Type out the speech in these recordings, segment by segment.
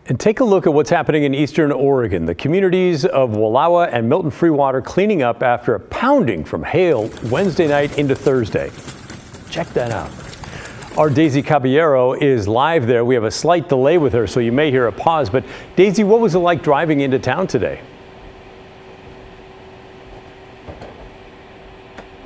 And take a look at what's happening in eastern Oregon. The communities of Wallowa and Milton-Freewater cleaning up after a pounding from hail Wednesday night into Thursday. Check that out. Our Daisy Caballero is live there. We have a slight delay with her, so you may hear a pause. But Daisy, what was it like driving into town today?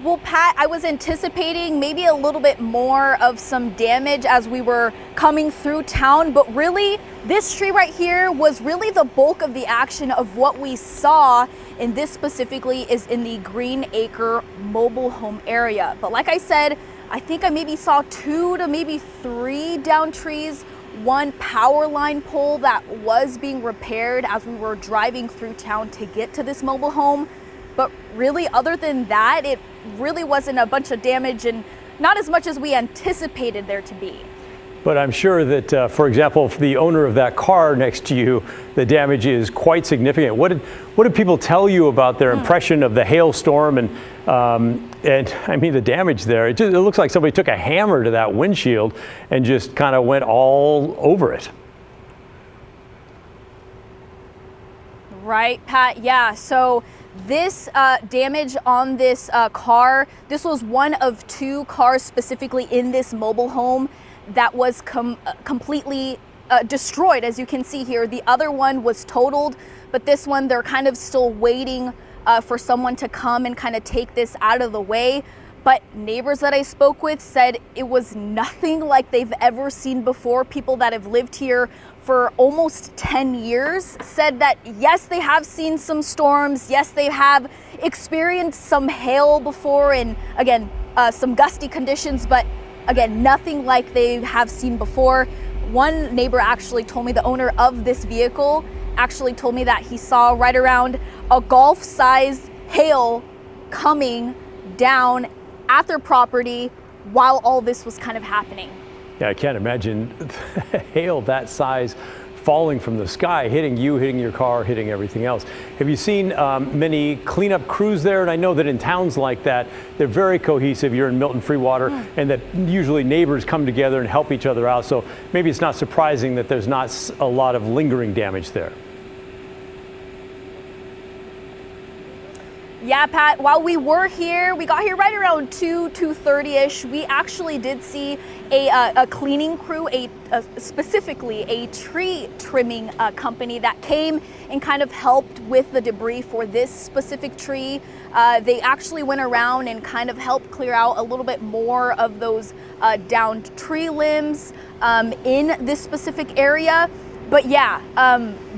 Well, Pat, I was anticipating maybe a little bit more of some damage as we were coming through town, but really this tree right here was really the bulk of the action of what we saw, and this specifically is in the Green Acre mobile home area. But like I said, I think I maybe saw 2 to maybe 3 down trees, one power line pole that was being repaired as we were driving through town to get to this mobile home. But really, other than that, it really wasn't a bunch of damage and not as much as we anticipated there to be. But I'm sure that, for example, for the owner of that car next to you, the damage is quite significant. What did people tell you about their impression of the hailstorm and I mean the damage there? It looks like somebody took a hammer to that windshield and just kind of went all over it. Right, Pat. Yeah. So this damage on this car, this was one of 2 cars specifically in this mobile home that was completely destroyed. As you can see here, the other one was totaled, but this one, they're kind of still waiting for someone to come and kind of take this out of the way. But neighbors that I spoke with said it was nothing like they've ever seen before. People that have lived here for almost 10 years said that, yes, they have seen some storms. Yes, they have experienced some hail before and, again, some gusty conditions, but again, nothing like they have seen before. One neighbor actually told me, the owner of this vehicle actually told me that he saw right around a golf-size hail coming down at their property while all this was kind of happening. Yeah, I can't imagine hail that size falling from the sky, hitting you, hitting your car, hitting everything else. Have you seen many cleanup crews there? And I know that in towns like that, they're very cohesive. You're in Milton-Freewater, and that usually neighbors come together and help each other out. So maybe it's not surprising that there's not a lot of lingering damage there. Yeah, Pat, while we were here, we got here right around 2:30-ish. We actually did see a cleaning crew, specifically a tree trimming company that came and kind of helped with the debris for this specific tree. They actually went around and kind of helped clear out a little bit more of those downed tree limbs in this specific area. But yeah,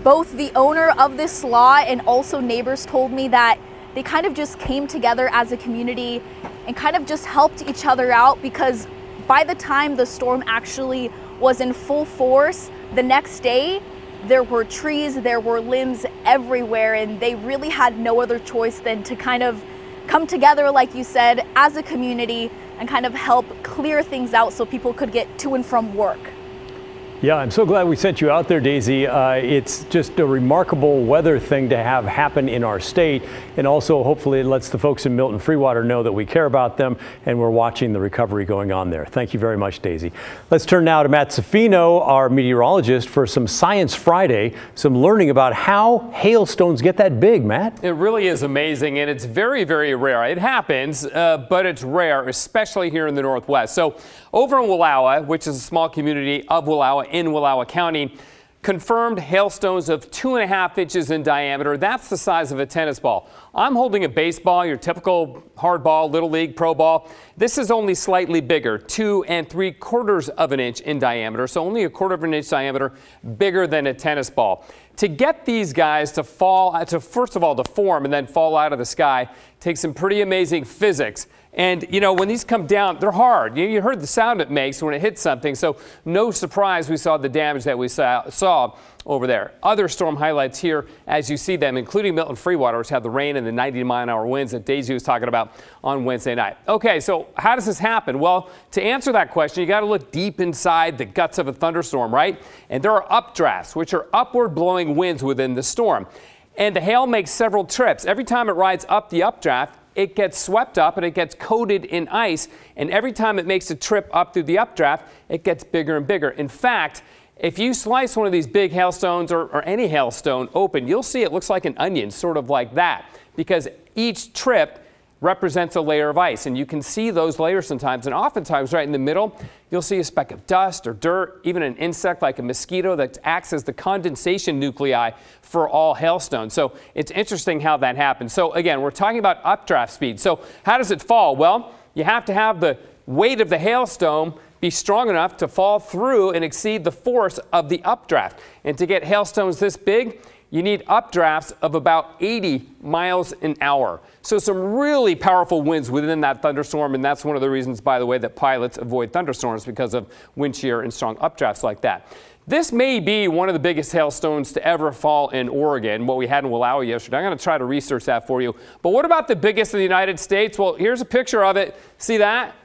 both the owner of this lot and also neighbors told me that they kind of just came together as a community and kind of just helped each other out, because by the time the storm actually was in full force, the next day, there were trees, there were limbs everywhere, and they really had no other choice than to kind of come together, like you said, as a community and kind of help clear things out so people could get to and from work. Yeah, I'm so glad we sent you out there, Daisy. It's just a remarkable weather thing to have happen in our state. And also, hopefully, it lets the folks in Milton-Freewater know that we care about them and we're watching the recovery going on there. Thank you very much, Daisy. Let's turn now to Matt Safino, our meteorologist, for some Science Friday, some learning about how hailstones get that big, Matt. It really is amazing, and it's very, very rare. It happens, but it's rare, especially here in the Northwest. So over in Wallowa, which is a small community of Wallowa in Wallowa County, confirmed hailstones of 2.5 inches in diameter. That's the size of a tennis ball. I'm holding a baseball, your typical hard ball, little league, pro ball. This is only slightly bigger, 2 3/4 of an inch in diameter, so only 1/4 of an inch diameter, bigger than a tennis ball. To get these guys to fall, first of all, to form and then fall out of the sky, takes some pretty amazing physics. And, you know, when these come down, they're hard. You heard the sound it makes when it hits something, so no surprise we saw the damage that we saw over there. Other storm highlights here as you see them, including Milton-Freewater, which had the rain and the 90-mile-an-hour winds that Daisy was talking about on Wednesday night. Okay, so how does this happen? Well, to answer that question, you got to look deep inside the guts of a thunderstorm, right? And there are updrafts, which are upward blowing winds within the storm. And the hail makes several trips. Every time it rides up the updraft, it gets swept up and it gets coated in ice. And every time it makes a trip up through the updraft, it gets bigger and bigger. In fact, If you slice one of these big hailstones or any hailstone open, you'll see it looks like an onion, sort of like that, because each trip represents a layer of ice, and you can see those layers sometimes, and oftentimes right in the middle you'll see a speck of dust or dirt, even an insect like a mosquito that acts as the condensation nuclei for all hailstones. So it's interesting how that happens. So again, we're talking about updraft speed. So how does it fall? Well, you have to have the weight of the hailstone be strong enough to fall through and exceed the force of the updraft. And to get hailstones this big, you need updrafts of about 80 miles an hour. So some really powerful winds within that thunderstorm, and that's one of the reasons, by the way, that pilots avoid thunderstorms, because of wind shear and strong updrafts like that. This may be one of the biggest hailstones to ever fall in Oregon, what we had in Wallowa yesterday. I'm going to try to research that for you. But what about the biggest in the United States? Well, here's a picture of it. See that?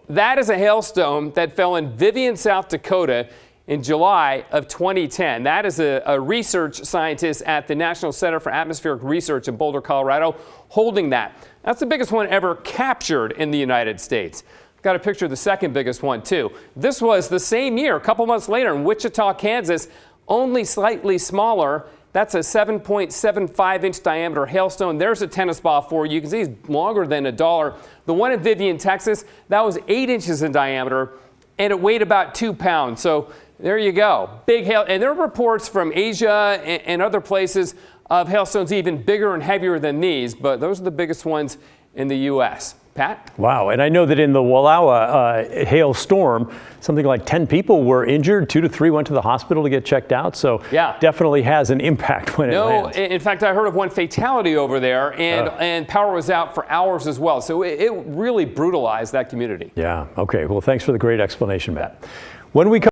That is a hailstone that fell in Vivian, South Dakota in July of 2010. That is a research scientist at the National Center for Atmospheric Research in Boulder, Colorado, holding that. That's the biggest one ever captured in the United States. Got a picture of the second biggest one, too. This was the same year, a couple months later, in Wichita, Kansas, only slightly smaller. That's a 7.75-inch diameter hailstone. There's a tennis ball for you. You can see it's longer than a dollar. The one in Vivian, Texas, that was 8 inches in diameter, and it weighed about 2 pounds. So there you go. Big hail. And there are reports from Asia and other places of hailstones even bigger and heavier than these, but those are the biggest ones in the U.S. Pat? Wow. And I know that in the Wallowa hailstorm, something like 10 people were injured. 2 to 3 went to the hospital to get checked out. So yeah, definitely has an impact when it lands. In fact, I heard of one fatality over there, and power was out for hours as well. So it really brutalized that community. Yeah. Okay. Well, thanks for the great explanation, Matt. When we come